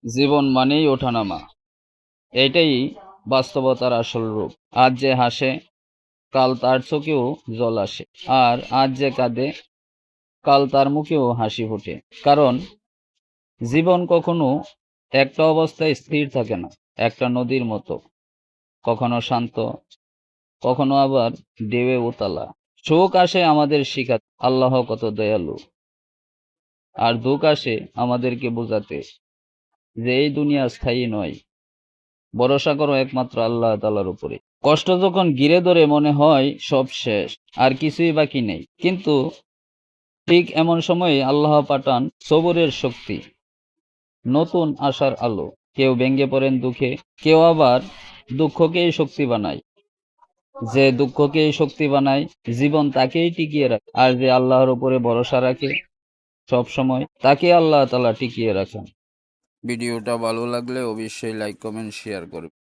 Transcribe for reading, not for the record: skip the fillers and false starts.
জীবন মানেই ওঠানামা, এটাই বাস্তবতার আসল রূপ। আজ যে হাসে, কাল তার চোখেও জল আসে, আর আজ যে কাঁদে, কাল তার মুখেও হাসি ফোটে। কারণ জীবন কখনো একটা অবস্থায় স্থির থাকে না, একটা নদীর মতো, কখনো শান্ত, কখনো আবার ঢেউয়ে উতালা। সুখ আসে আমাদের শিখাতে আল্লাহ কত দয়ালু, আর দুঃখ আসে আমাদেরকে বোঝাতে যে এই দুনিয়া স্থায়ী নয়, ভরসা করো একমাত্র আল্লাহ তাআলার উপরে। কষ্ট যখন ঘিরে ধরে মনে হয় সব শেষ, আর কিছুই বাকি নেই, কিন্তু ঠিক এমন সময়ে আল্লাহ পাঠান সবরের শক্তি, নতুন আশার আলো। কেউ ভেঙে পড়েন দুঃখে, কেউ আবার দুঃখকেই শক্তি বানায়। যে দুঃখকেই শক্তি বানায়, জীবন তাকেই টিকিয়ে রাখে, আর যে আল্লাহর উপরে ভরসা রাখে সব সময়, তাকে আল্লাহ তাআলা টিকিয়ে রাখেন। ভিডিওটা ভালো লাগলে অবশ্যই লাইক, কমেন্ট, শেয়ার করবেন।